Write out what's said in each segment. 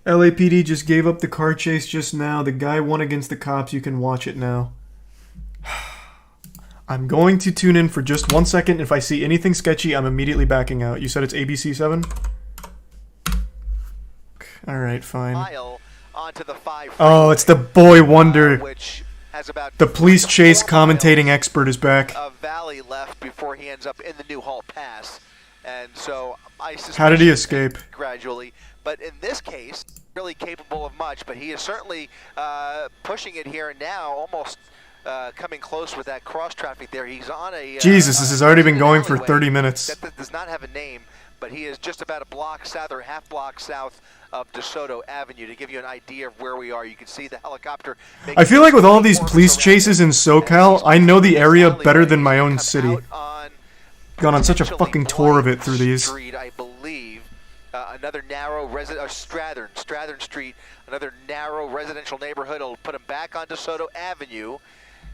LAPD just gave up the car chase just now. The guy won against the cops. You can watch it now. I'm going to tune in for just 1 second. If I see anything sketchy, I'm immediately backing out. You said it's ABC 7? Alright, fine. Oh, it's the boy wonder. The police chase commentating expert is back. Valley left before he ends up in the New Halt Pass. And so I suspect how did he escape? Gradually. But in this case, really capable of much, but he is certainly pushing it here now, almost coming close with that cross traffic there. He's on a Jesus, this has already been going for 30 minutes. That does not have a name, but he is just about a block south or half block south of DeSoto Avenue. To give you an idea of where we are, you can see the helicopter. I feel like with all these police chases in SoCal, I know the area better than my own city. Gone on such a fucking tour of it through these. Street, I believe. Another narrow Strathern Street, another narrow residential neighborhood. It'll put him back on DeSoto Avenue,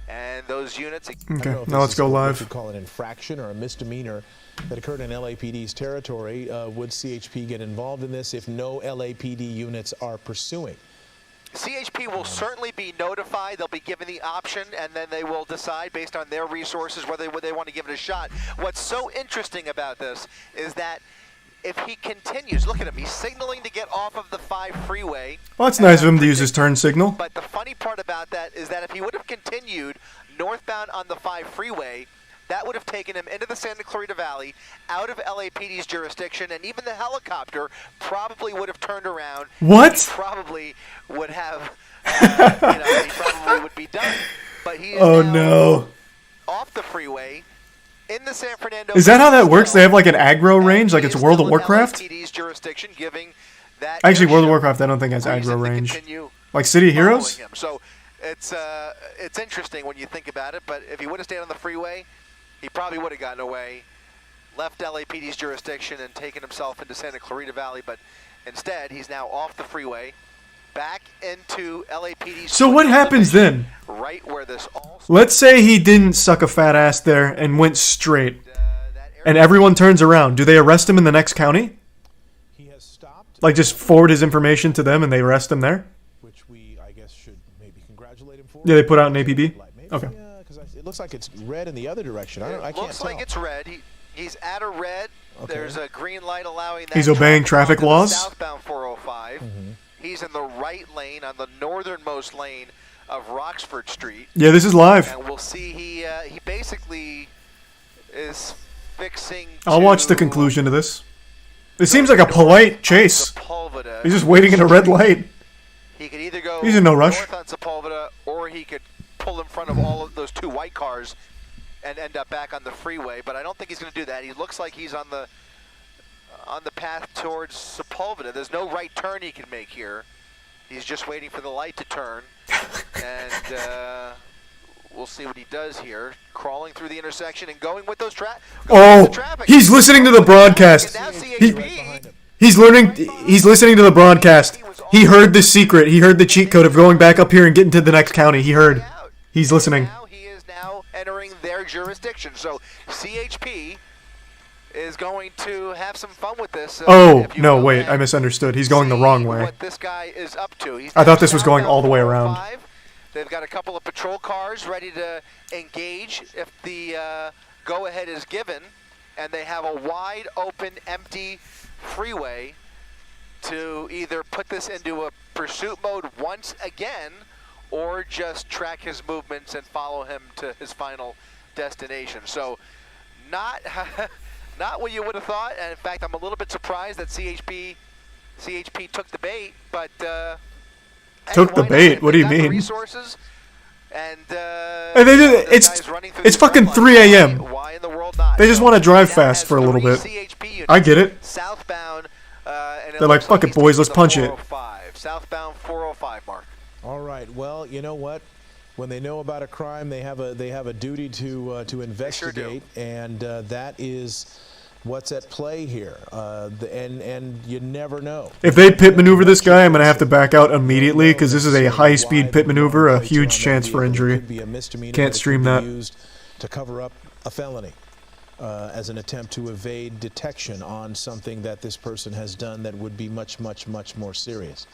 and those units. Okay, now let's go live. We call it an infraction or a misdemeanor that occurred in LAPD's territory. Would CHP get involved in this if no LAPD units are pursuing? CHP will certainly be notified. They'll be given the option, and then they will decide based on their resources whether they want to give it a shot. What's so interesting about this is that if he continues, look at him, he's signaling to get off of the 5 freeway. Well, it's nice of him to use his turn signal. But the funny part about that is that if he would have continued northbound on the 5 freeway, that would have taken him into the Santa Clarita Valley, out of LAPD's jurisdiction, and even the helicopter probably would have turned around. What? He probably would have, he probably would be done. But he is no. off the freeway in the San Fernando. Is that how that works? They have like an aggro range, like it's World of Warcraft? LAPD's jurisdiction, giving that actually, World of Warcraft I don't think has aggro range. Like City of Heroes? Him. So it's interesting when you think about it, but if he would have stayed on the freeway, he probably would have gotten away, left LAPD's jurisdiction and taken himself into Santa Clarita Valley, but instead he's now off the freeway, back into LAPD's. So what happens then? Right where this all. Let's say he didn't suck a fat ass there and went straight, and everyone turns around. Do they arrest him in the next county? He has stopped. Like just forward his information to them and they arrest him there? Which we, I guess, should maybe congratulate him for. Yeah, they put out an APB? Okay. It looks like it's red in the other direction. I can't tell. Looks like it's red. He's at a red. Okay. There's a green light allowing that. He's obeying traffic laws. Southbound 405. He's in the right lane on the northernmost lane of Roxford Street. Yeah, this is live. And we'll see. He basically is fixing. I'll watch the conclusion to this. It seems like a polite chase. He's just waiting in a red light. He could either go He's in no rush. north on Sepulveda, or he could pull in front of all of those 2 white cars and end up back on the freeway, but I don't think he's going to do that. He looks like he's on the path towards Sepulveda. There's no right turn he can make here. He's just waiting for the light to turn, and we'll see what he does here. Crawling through the intersection and going with those traffic. He's listening to the broadcast. He's listening to the broadcast. He heard the secret. He heard the cheat code of going back up here and getting to the next county. He heard. He's listening. He is now entering their jurisdiction. So CHP is going to have some fun with this. Oh, no, wait. I misunderstood. He's going the wrong way. What this guy is up to. I thought this was going all the way around. They've got a couple of patrol cars ready to engage if the go-ahead is given. And they have a wide open, empty freeway to either put this into a pursuit mode once again, or just track his movements and follow him to his final destination. So not what you would have thought, and in fact I'm a little bit surprised that CHP took the bait, but took the bait? What do you mean? Resources, and they did, it's fucking 3 a.m. Why in the world not? They just want to drive fast for a little bit. I get it. Southbound, and they're like, fuck it, boys, let's punch it. Southbound 405, Mark. All right. Well, you know what? When they know about a crime, they have a duty to investigate, and that is what's at play here. And you never know. If they pit maneuver this guy, I'm gonna have to back out immediately because this is a high-speed pit maneuver, a huge chance for injury. Can't stream that. Used to cover up a felony. as an attempt to evade detection on something that this person has done that would be much, much, much more serious.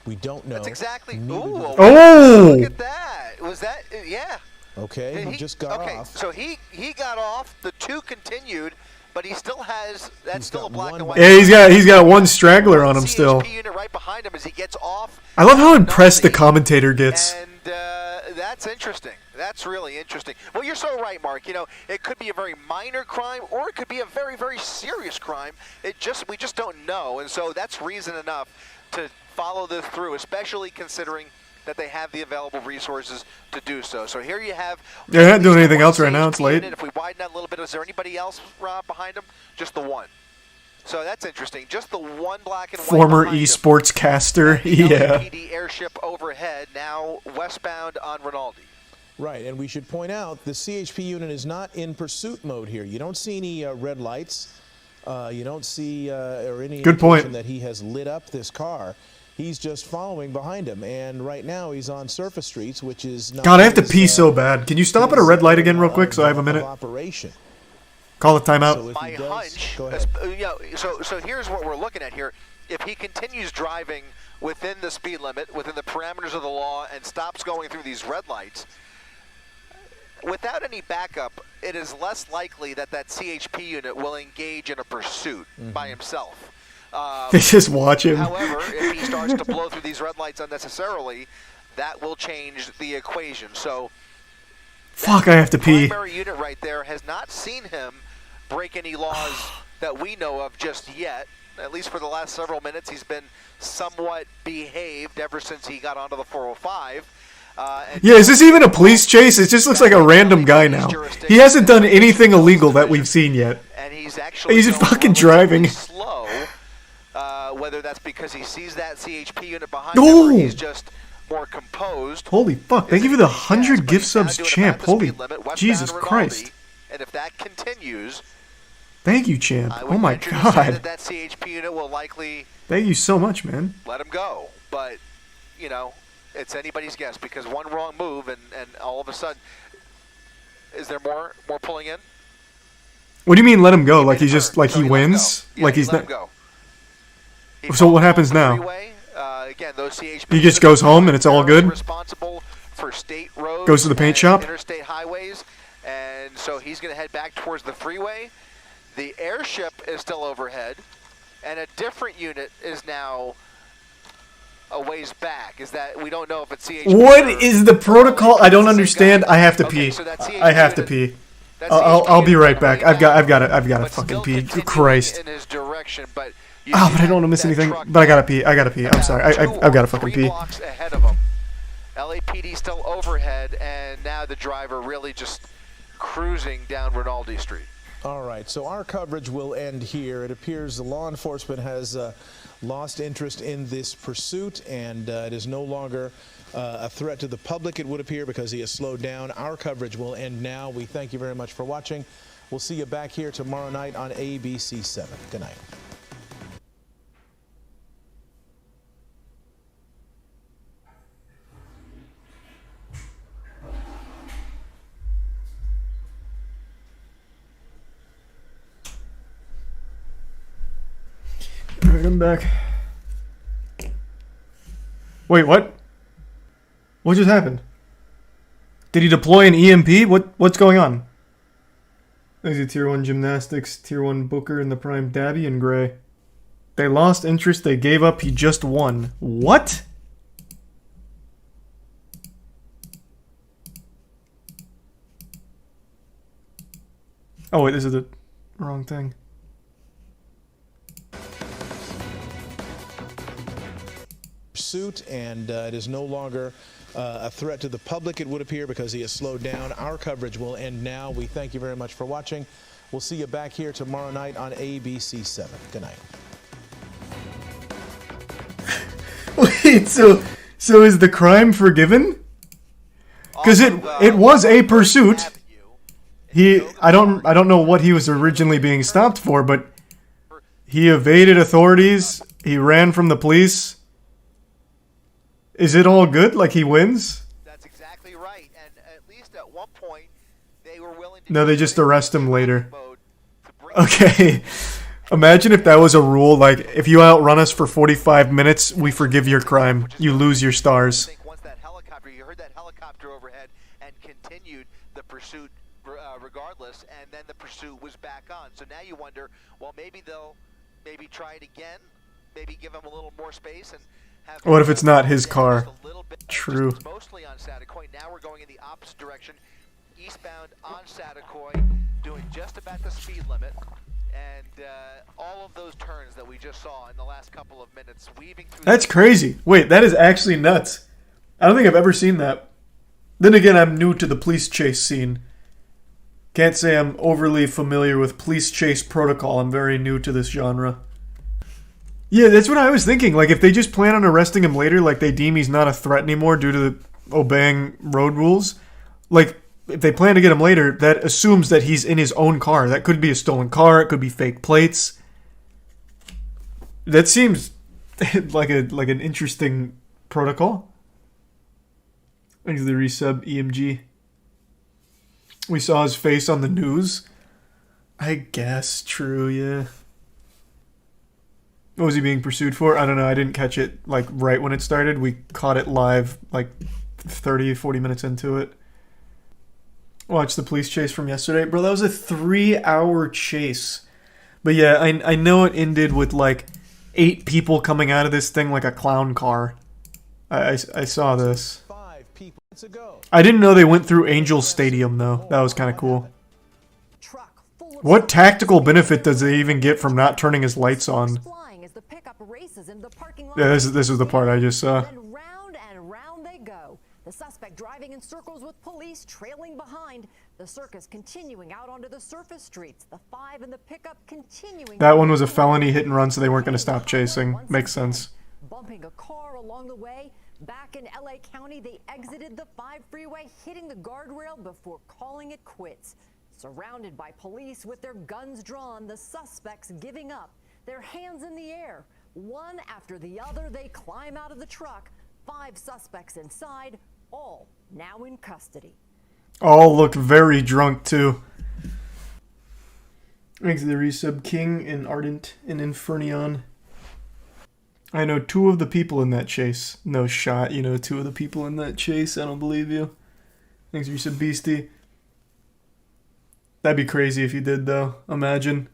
We don't know. That's exactly. Oh! Look at that. Was that? Yeah. Okay, he just got off. So he got off. The 2 continued, but he still has. That's still a black and white. Yeah, he's got one straggler on him still. CHP unit right behind him as he gets off. I love how impressed the commentator gets. And that's interesting. That's really interesting. Well, you're so right, Mark. You know, it could be a very minor crime, or it could be a very, very serious crime. We just don't know, and so that's reason enough to follow this through, especially considering that they have the available resources to do so. So here you have. They're not doing anything else right now. It's late. If we widen that a little bit, is there anybody else behind them? Just the one. So that's interesting. Just the one black and white. Former esports caster. Yeah. LAPD airship overhead, now westbound on Rinaldi. Right, and we should point out the CHP unit is not in pursuit mode here. You don't see any red lights. You don't see or any indication that he has lit up this car. He's just following behind him, and right now he's on surface streets, which is not. God, I have to pee so bad. Can you stop at a red light again real quick so I have a minute? Operation. Call it timeout. So My hunch. So here's what we're looking at here. If he continues driving within the speed limit, within the parameters of the law, and stops going through these red lights, without any backup, it is less likely that that CHP unit will engage in a pursuit by himself. They just watch him. However, if he starts to blow through these red lights unnecessarily, that will change the equation. So, fuck, I have to pee. The primary unit right there has not seen him break any laws that we know of just yet. At least for the last several minutes, he's been somewhat behaved ever since he got onto the 405. Yeah, is this even a police chase? It just looks like a random guy now. He hasn't done anything illegal that we've seen yet. And he's actually just fucking driving. Slow, whether that's because he sees that CHP unit behind him or he's just more composed. Holy fuck, thank you for the 100 gift subs, champ. Holy Jesus Christ. And if that continues... Thank you, champ. Oh my god. That CHP unit will likely... Thank you so much, man. Let him go. But, you know, it's anybody's guess because one wrong move and all of a sudden... Is there more pulling in? What do you mean let him go? Like he's just, like he wins? Yeah, like he's let not... him go. So what happens now? Again, those CHP he just goes home and it's all good? Responsible for state roads, goes to the paint shop? Interstate highways, and so he's going to head back towards the freeway. The airship is still overhead, and a different unit is now a ways back. Is that we don't know if it's CHP. What is the protocol? I don't understand. I have to pee. So I have to pee. I'll be right back. I've got to fucking pee. Christ. In his direction, but but I don't want to miss anything. But I gotta pee. I'm sorry. I've got to fucking pee. 3 blocks ahead of him. LAPD still overhead, and now the driver really just cruising down Rinaldi Street. All right, so our coverage will end here. It appears the law enforcement has lost interest in this pursuit, and it is no longer a threat to the public, it would appear, because he has slowed down. Our coverage will end now. We thank you very much for watching. We'll see you back here tomorrow night on ABC 7. Good night. Alright, I'm back. Wait, what? What just happened? Did he deploy an EMP? What's going on? There's a Tier 1 Gymnastics, Tier 1 Booker, and the Prime Dabby in gray. They lost interest, they gave up, he just won. What? Oh wait, this is the wrong thing. Suit, and it is no longer a threat to the public, it would appear, because he has slowed down. Our coverage will end now. We thank you very much for watching. We'll see you back here tomorrow night on ABC 7. Good night. Wait, so is the crime forgiven? Because it was a pursuit. I don't know what he was originally being stopped for, but he evaded authorities. He ran from the police. Is it all good? Like he wins? That's exactly right. And at least at one point, they were willing to... No, they just arrest him later. Okay. Imagine if that was a rule, like, if you outrun us for 45 minutes, we forgive your crime. You lose your stars. Once that helicopter, you heard that helicopter overhead and continued the pursuit regardless, and then the pursuit was back on. So now you wonder, well, maybe they'll try it again, maybe give him a little more space and have. What if it's not his car? True. Mostly on Satakoy. Now we're going in the opposite direction, eastbound on Satakoy, doing just about the speed limit. And all of those turns that we just saw in the last couple of minutes, weaving through. That's crazy. Wait, that is actually nuts. I don't think I've ever seen that. Then again, I'm new to the police chase scene. Can't say I'm overly familiar with police chase protocol. I'm very new to this genre. Yeah, that's what I was thinking. Like, if they just plan on arresting him later, like they deem he's not a threat anymore due to the obeying road rules, like, if they plan to get him later, that assumes that he's in his own car. That could be a stolen car. It could be fake plates. That seems like an interesting protocol. Thanks to the resub EMG. We saw his face on the news. I guess true, yeah. What was he being pursued for? I don't know. I didn't catch it like right when it started. We caught it live like 30, 40 minutes into it. Watch the police chase from yesterday. Bro, that was a 3-hour chase. But yeah, I know it ended with like 8 people coming out of this thing like a clown car. I saw this. I didn't know they went through Angel Stadium though. That was kind of cool. What tactical benefit does they even get from not turning his lights on? Yeah, this is the part I just saw. The suspect driving in circles with police trailing behind. The circus continuing out onto the surface streets. The 5 in the pickup continuing. That one was a felony hit and run, so they weren't going to stop chasing. Makes sense. Bumping a car along the way. Back in LA County, they exited the 5 freeway, hitting the guardrail before calling it quits. Surrounded by police with their guns drawn, the suspects giving up. Their hands in the air. One after the other, they climb out of the truck. 5 suspects inside, all now in custody. All look very drunk, too. Thanks to the resub King and Ardent and Infernion. I know 2 of the people in that chase. No shot, you know 2 of the people in that chase. I don't believe you. Thanks to resub Beastie. That'd be crazy if you did, though. Imagine.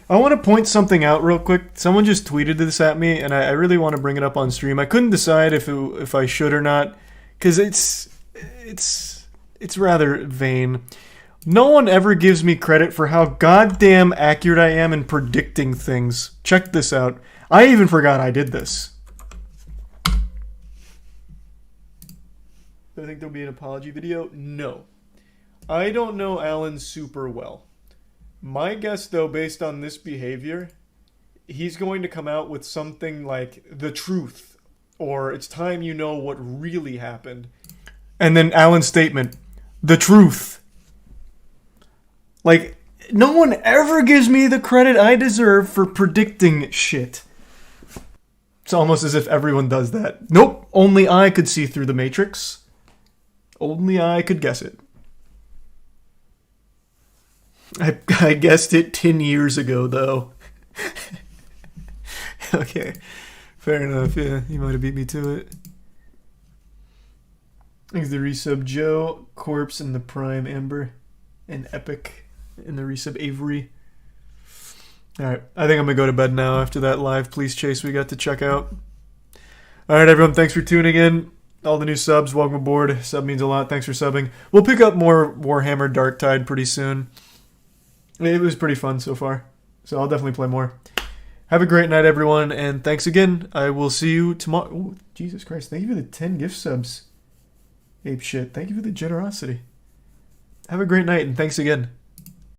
I want to point something out real quick. Someone just tweeted this at me, and I really want to bring it up on stream. I couldn't decide if I should or not, because it's rather vain. No one ever gives me credit for how goddamn accurate I am in predicting things. Check this out. I even forgot I did this. Do I think there'll be an apology video? No. I don't know Alan super well. My guess, though, based on this behavior, he's going to come out with something like the truth, or it's time you know what really happened. And then Alan's statement, the truth. Like, no one ever gives me the credit I deserve for predicting shit. It's almost as if everyone does that. Nope, only I could see through the Matrix. Only I could guess it. I guessed it 10 years ago, though. Okay, fair enough, yeah, you might have beat me to it. Thanks to the resub Joe, Corpse, and the Prime Amber, and Epic, and the resub Avery. Alright, I think I'm gonna go to bed now after that live police chase we got to check out. Alright, everyone, thanks for tuning in. All the new subs, welcome aboard. Sub means a lot, thanks for subbing. We'll pick up more Warhammer Darktide pretty soon. It was pretty fun so far, so I'll definitely play more. Have a great night, everyone, and thanks again. I will see you tomorrow. Oh, Jesus Christ, thank you for the 10 gift subs. Ape shit, thank you for the generosity. Have a great night, and thanks again.